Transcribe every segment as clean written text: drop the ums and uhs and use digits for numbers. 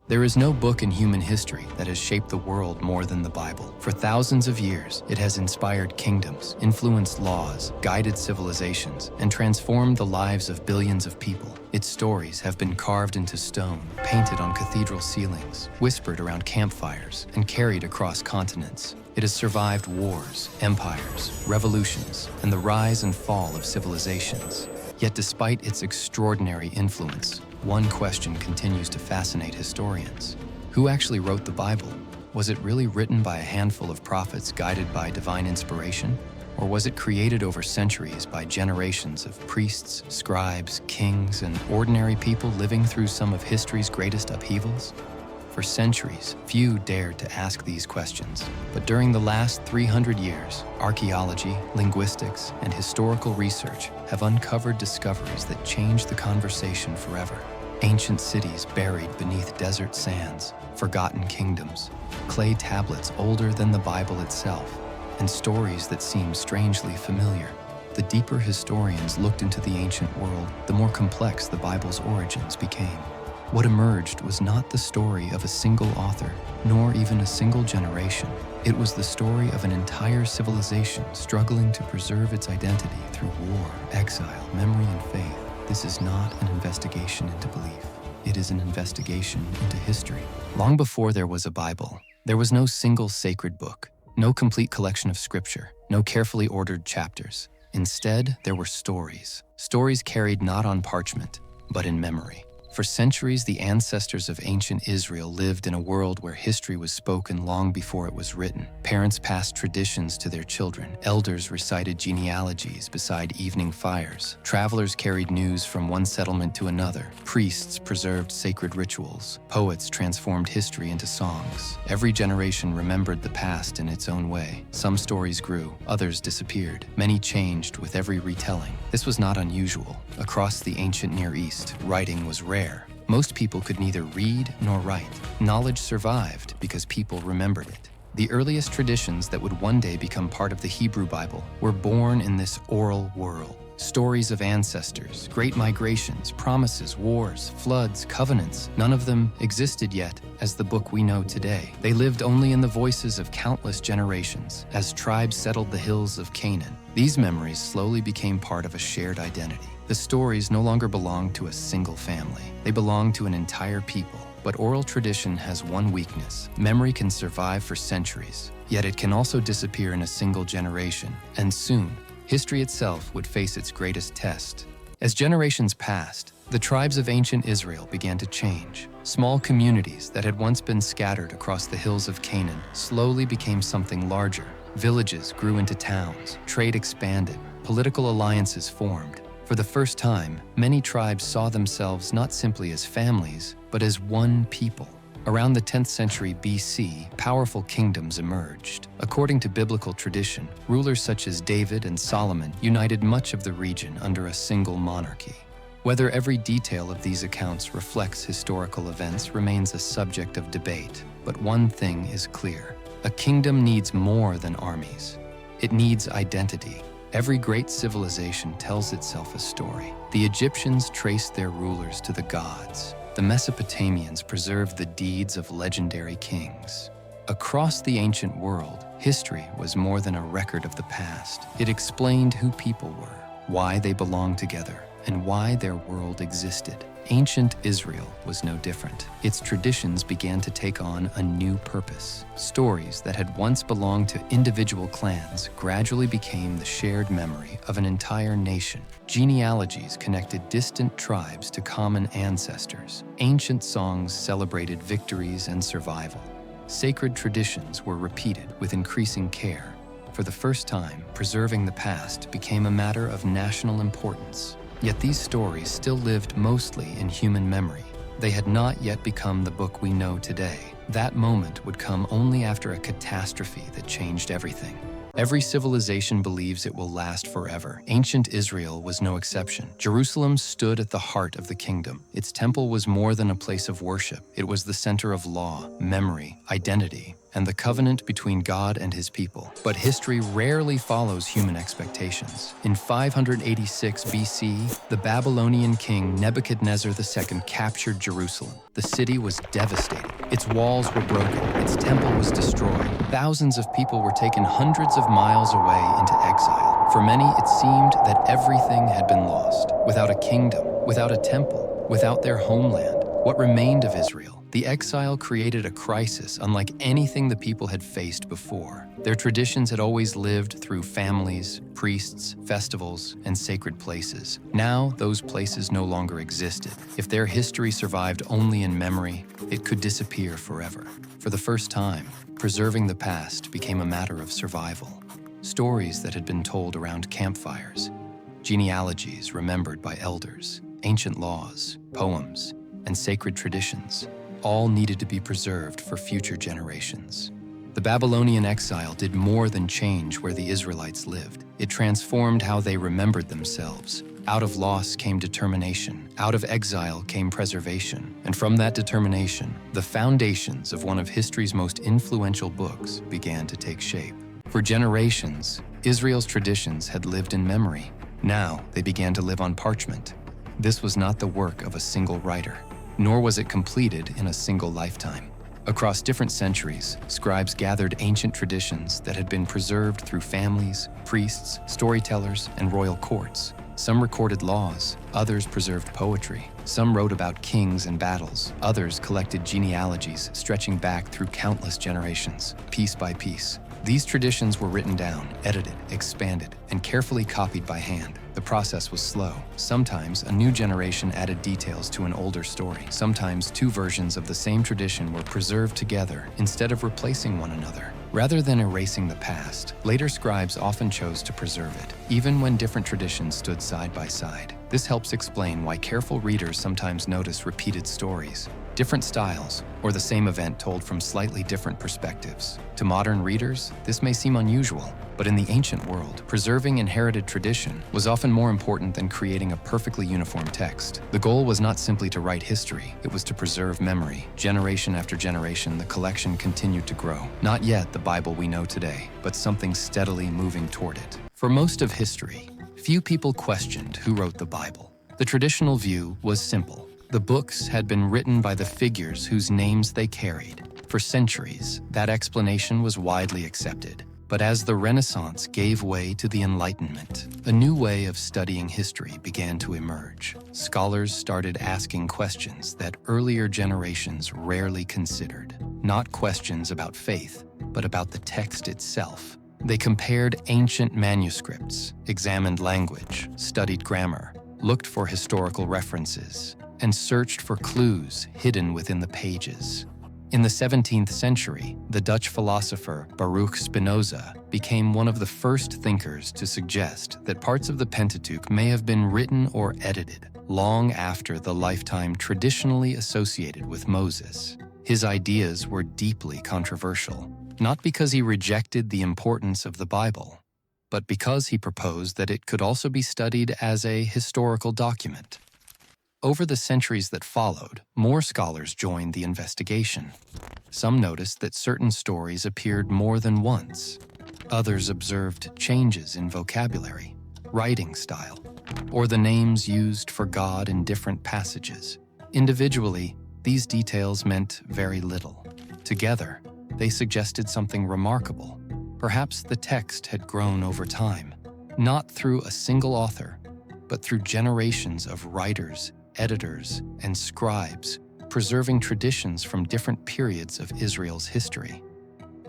There is no book in human history that has shaped the world more than the Bible. For thousands of years, it has inspired kingdoms, influenced laws, guided civilizations, and transformed the lives of billions of people. Its stories have been carved into stone, painted on cathedral ceilings, whispered around campfires, and carried across continents. It has survived wars, empires, revolutions, and the rise and fall of civilizations. Yet despite its extraordinary influence, one question continues to fascinate historians. Who actually wrote the Bible? Was it really written by a handful of prophets guided by divine inspiration? Or was it created over centuries by generations of priests, scribes, kings, and ordinary people living through some of history's greatest upheavals? For centuries, few dared to ask these questions. But during the last 300 years, archaeology, linguistics, and historical research have uncovered discoveries that changed the conversation forever. Ancient cities buried beneath desert sands, forgotten kingdoms, clay tablets older than the Bible itself, and stories that seem strangely familiar. The deeper historians looked into the ancient world, the more complex the Bible's origins became. What emerged was not the story of a single author, nor even a single generation. It was the story of an entire civilization struggling to preserve its identity through war, exile, memory, and faith. This is not an investigation into belief. It is an investigation into history. Long before there was a Bible, there was no single sacred book, no complete collection of scripture, no carefully ordered chapters. Instead, there were stories. Stories carried not on parchment, but in memory. For centuries, the ancestors of ancient Israel lived in a world where history was spoken long before it was written. Parents passed traditions to their children. Elders recited genealogies beside evening fires. Travelers carried news from one settlement to another. Priests preserved sacred rituals. Poets transformed history into songs. Every generation remembered the past in its own way. Some stories grew, others disappeared. Many changed with every retelling. This was not unusual. Across the ancient Near East, writing was rare. Most people could neither read nor write. Knowledge survived because people remembered it. The earliest traditions that would one day become part of the Hebrew Bible were born in this oral world. Stories of ancestors, great migrations, promises, wars, floods, covenants, none of them existed yet as the book we know today. They lived only in the voices of countless generations as tribes settled the hills of Canaan. These memories slowly became part of a shared identity. The stories no longer belonged to a single family. They belonged to an entire people. But oral tradition has one weakness. Memory can survive for centuries, yet it can also disappear in a single generation, and soon, history itself would face its greatest test. As generations passed, the tribes of ancient Israel began to change. Small communities that had once been scattered across the hills of Canaan slowly became something larger. Villages grew into towns, trade expanded, political alliances formed. For the first time, many tribes saw themselves not simply as families, but as one people. Around the 10th century BC, powerful kingdoms emerged. According to biblical tradition, rulers such as David and Solomon united much of the region under a single monarchy. Whether every detail of these accounts reflects historical events remains a subject of debate, but one thing is clear. A kingdom needs more than armies. It needs identity. Every great civilization tells itself a story. The Egyptians traced their rulers to the gods. The Mesopotamians preserved the deeds of legendary kings. Across the ancient world, history was more than a record of the past. It explained who people were, why they belonged together, and why their world existed. Ancient Israel was no different. Its traditions began to take on a new purpose. Stories that had once belonged to individual clans gradually became the shared memory of an entire nation. Genealogies connected distant tribes to common ancestors. Ancient songs celebrated victories and survival. Sacred traditions were repeated with increasing care. For the first time, preserving the past became a matter of national importance. Yet these stories still lived mostly in human memory. They had not yet become the book we know today. That moment would come only after a catastrophe that changed everything. Every civilization believes it will last forever. Ancient Israel was no exception. Jerusalem stood at the heart of the kingdom. Its temple was more than a place of worship. It was the center of law, memory, identity, and the covenant between God and his people. But history rarely follows human expectations. In 586 BC, the Babylonian king Nebuchadnezzar II captured Jerusalem. The city was devastated. Its walls were broken, its temple was destroyed. Thousands of people were taken hundreds of miles away into exile. For many, it seemed that everything had been lost. Without a kingdom, without a temple, without their homeland, what remained of Israel? The exile created a crisis unlike anything the people had faced before. Their traditions had always lived through families, priests, festivals, and sacred places. Now, those places no longer existed. If their history survived only in memory, it could disappear forever. For the first time, preserving the past became a matter of survival. Stories that had been told around campfires, genealogies remembered by elders, ancient laws, poems, and sacred traditions all needed to be preserved for future generations. The Babylonian exile did more than change where the Israelites lived. It transformed how they remembered themselves. Out of loss came determination. Out of exile came preservation. And from that determination, the foundations of one of history's most influential books began to take shape. For generations, Israel's traditions had lived in memory. Now, they began to live on parchment. This was not the work of a single writer, nor was it completed in a single lifetime. Across different centuries, scribes gathered ancient traditions that had been preserved through families, priests, storytellers, and royal courts. Some recorded laws, others preserved poetry. Some wrote about kings and battles, others collected genealogies stretching back through countless generations, piece by piece. These traditions were written down, edited, expanded, and carefully copied by hand. The process was slow. Sometimes a new generation added details to an older story. Sometimes two versions of the same tradition were preserved together instead of replacing one another. Rather than erasing the past, later scribes often chose to preserve it, even when different traditions stood side by side. This helps explain why careful readers sometimes notice repeated stories, different styles, or the same event told from slightly different perspectives. To modern readers, this may seem unusual, but in the ancient world, preserving inherited tradition was often more important than creating a perfectly uniform text. The goal was not simply to write history, it was to preserve memory. Generation after generation, the collection continued to grow. Not yet the Bible we know today, but something steadily moving toward it. For most of history, few people questioned who wrote the Bible. The traditional view was simple. The books had been written by the figures whose names they carried. For centuries, that explanation was widely accepted. But as the Renaissance gave way to the Enlightenment, a new way of studying history began to emerge. Scholars started asking questions that earlier generations rarely considered. Not questions about faith, but about the text itself. They compared ancient manuscripts, examined language, studied grammar, looked for historical references, and searched for clues hidden within the pages. In the 17th century, the Dutch philosopher Baruch Spinoza became one of the first thinkers to suggest that parts of the Pentateuch may have been written or edited long after the lifetime traditionally associated with Moses. His ideas were deeply controversial, not because he rejected the importance of the Bible, but because he proposed that it could also be studied as a historical document. Over the centuries that followed, more scholars joined the investigation. Some noticed that certain stories appeared more than once. Others observed changes in vocabulary, writing style, or the names used for God in different passages. Individually, these details meant very little. Together, they suggested something remarkable. Perhaps the text had grown over time, not through a single author, but through generations of writers, editors, and scribes, preserving traditions from different periods of Israel's history.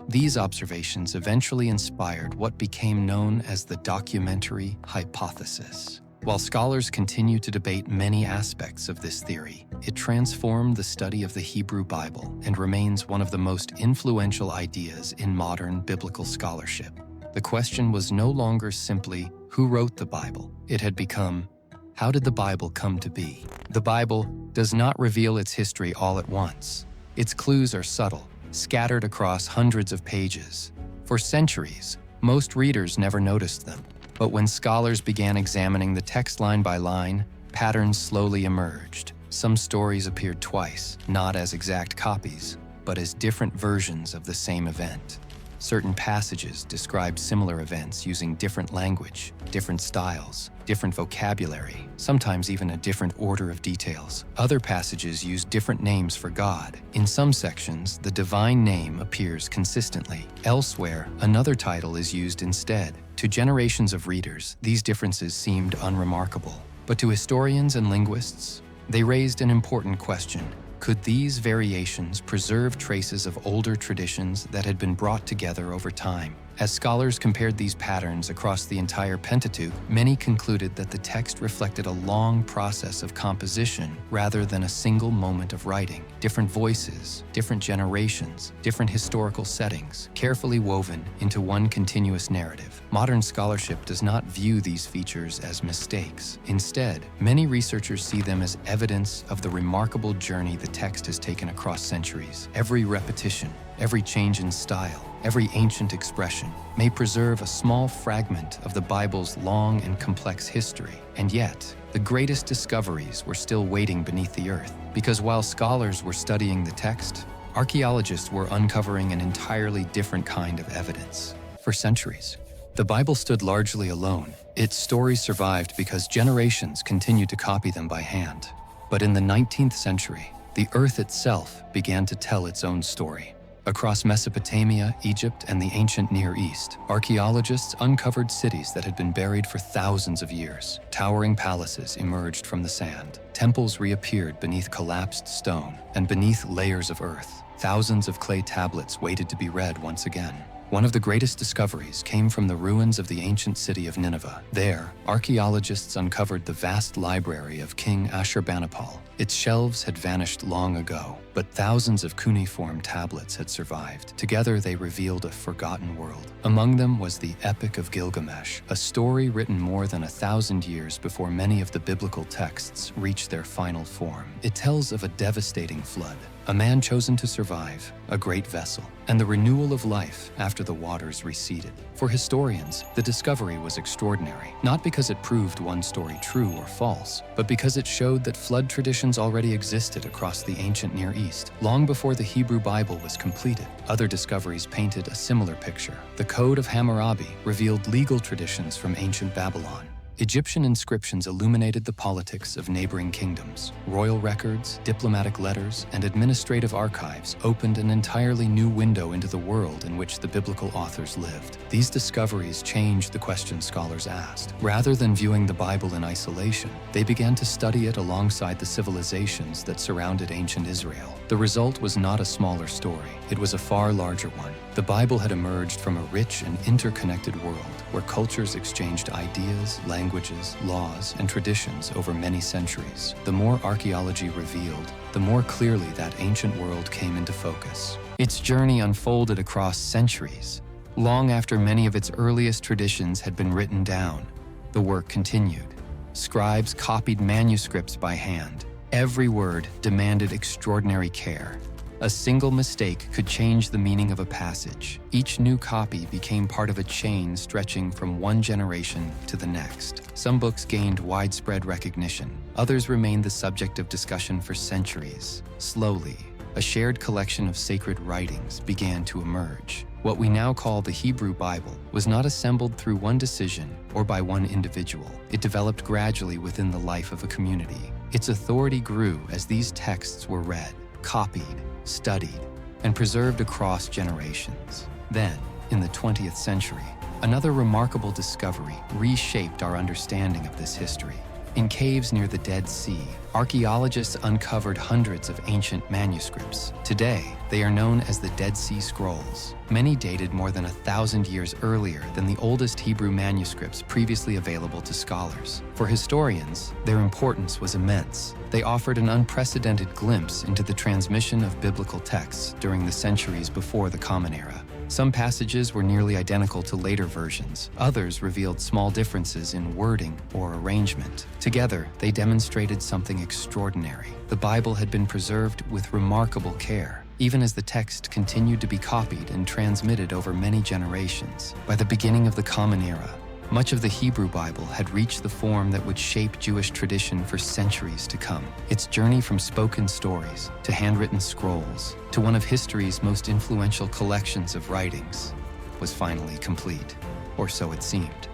These observations eventually inspired what became known as the documentary hypothesis. While scholars continue to debate many aspects of this theory, it transformed the study of the Hebrew Bible and remains one of the most influential ideas in modern biblical scholarship. The question was no longer simply who wrote the Bible. It had become, how did the Bible come to be? The Bible does not reveal its history all at once. Its clues are subtle, scattered across hundreds of pages. For centuries, most readers never noticed them. But when scholars began examining the text line by line, patterns slowly emerged. Some stories appeared twice, not as exact copies. but as different versions of the same event. Certain passages describe similar events using different language, different styles, different vocabulary, sometimes even a different order of details. Other passages use different names for God. In some sections, the divine name appears consistently. Elsewhere, another title is used instead. To generations of readers, these differences seemed unremarkable. But to historians and linguists, they raised an important question. Could these variations preserve traces of older traditions that had been brought together over time? As scholars compared these patterns across the entire Pentateuch, many concluded that the text reflected a long process of composition rather than a single moment of writing. Different voices, different generations, different historical settings, carefully woven into one continuous narrative. Modern scholarship does not view these features as mistakes. Instead, many researchers see them as evidence of the remarkable journey the text has taken across centuries. Every repetition, every change in style, every ancient expression may preserve a small fragment of the Bible's long and complex history. And yet, the greatest discoveries were still waiting beneath the earth. Because while scholars were studying the text, archaeologists were uncovering an entirely different kind of evidence. For centuries, the Bible stood largely alone. Its stories survived because generations continued to copy them by hand. But in the 19th century, the earth itself began to tell its own story. Across Mesopotamia, Egypt, and the ancient Near East, archaeologists uncovered cities that had been buried for thousands of years. Towering palaces emerged from the sand. Temples reappeared beneath collapsed stone, and beneath layers of earth, thousands of clay tablets waited to be read once again. One of the greatest discoveries came from the ruins of the ancient city of Nineveh. There, archaeologists uncovered the vast library of King Ashurbanipal. Its shelves had vanished long ago, but thousands of cuneiform tablets had survived. Together, they revealed a forgotten world. Among them was the Epic of Gilgamesh, a story written more than 1,000 years before many of the biblical texts reached their final form. It tells of a devastating flood, a man chosen to survive, a great vessel, and the renewal of life after the waters receded. For historians, the discovery was extraordinary, not because it proved one story true or false, but because it showed that flood traditions already existed across the ancient Near East, long before the Hebrew Bible was completed. Other discoveries painted a similar picture. The Code of Hammurabi revealed legal traditions from ancient Babylon. Egyptian inscriptions illuminated the politics of neighboring kingdoms. Royal records, diplomatic letters, and administrative archives opened an entirely new window into the world in which the biblical authors lived. These discoveries changed the questions scholars asked. Rather than viewing the Bible in isolation, they began to study it alongside the civilizations that surrounded ancient Israel. The result was not a smaller story. It was a far larger one. The Bible had emerged from a rich and interconnected world where cultures exchanged ideas, languages, laws, and traditions over many centuries. The more archaeology revealed, the more clearly that ancient world came into focus. Its journey unfolded across centuries. Long after many of its earliest traditions had been written down, the work continued. Scribes copied manuscripts by hand. Every word demanded extraordinary care. A single mistake could change the meaning of a passage. Each new copy became part of a chain stretching from one generation to the next. Some books gained widespread recognition. Others remained the subject of discussion for centuries. Slowly, a shared collection of sacred writings began to emerge. What we now call the Hebrew Bible was not assembled through one decision or by one individual. It developed gradually within the life of a community. Its authority grew as these texts were read, copied, studied, and preserved across generations. Then, in the 20th century, another remarkable discovery reshaped our understanding of this history. In caves near the Dead Sea, archaeologists uncovered hundreds of ancient manuscripts. Today, they are known as the Dead Sea Scrolls. Many dated more than 1,000 years earlier than the oldest Hebrew manuscripts previously available to scholars. For historians, their importance was immense. They offered an unprecedented glimpse into the transmission of biblical texts during the centuries before the Common Era. Some passages were nearly identical to later versions. Others revealed small differences in wording or arrangement. Together, they demonstrated something extraordinary. The Bible had been preserved with remarkable care, even as the text continued to be copied and transmitted over many generations. By the beginning of the Common Era, Much of the Hebrew Bible had reached the form that would shape Jewish tradition for centuries to come. Its journey from spoken stories to handwritten scrolls to one of history's most influential collections of writings was finally complete, or so it seemed,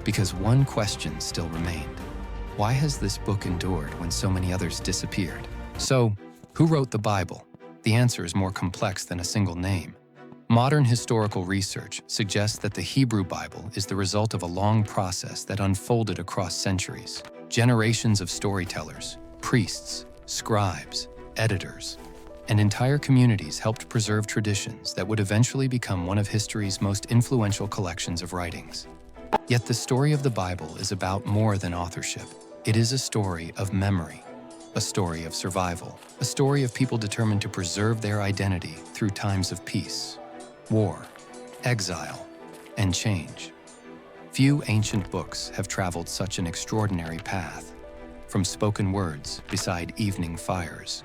because one question still remained. Why has this book endured when so many others disappeared? So, who wrote the Bible? The answer is more complex than a single name. Modern historical research suggests that the Hebrew Bible is the result of a long process that unfolded across centuries. Generations of storytellers, priests, scribes, editors, and entire communities helped preserve traditions that would eventually become one of history's most influential collections of writings. Yet the story of the Bible is about more than authorship. It is a story of memory, a story of survival, a story of people determined to preserve their identity through times of peace, war, exile, and change. Few ancient books have traveled such an extraordinary path, from spoken words beside evening fires,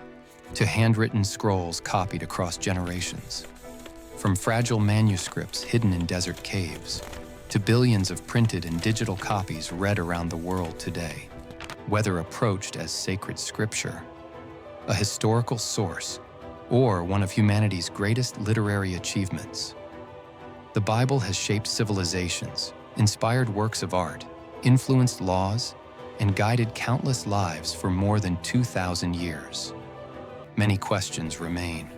to handwritten scrolls copied across generations, from fragile manuscripts hidden in desert caves, to billions of printed and digital copies read around the world today. Whether approached as sacred scripture, a historical source, or one of humanity's greatest literary achievements, the Bible has shaped civilizations, inspired works of art, influenced laws, and guided countless lives for more than 2,000 years. Many questions remain.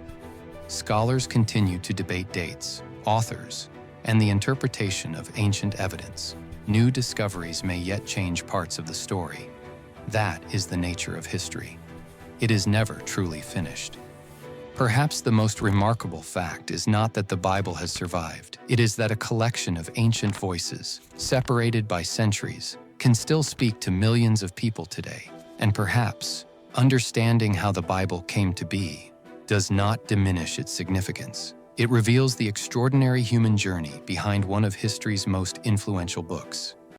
Scholars continue to debate dates, authors, and the interpretation of ancient evidence. New discoveries may yet change parts of the story. That is the nature of history. It is never truly finished. Perhaps the most remarkable fact is not that the Bible has survived. It is that a collection of ancient voices, separated by centuries, can still speak to millions of people today. And perhaps, understanding how the Bible came to be does not diminish its significance. It reveals the extraordinary human journey behind one of history's most influential books.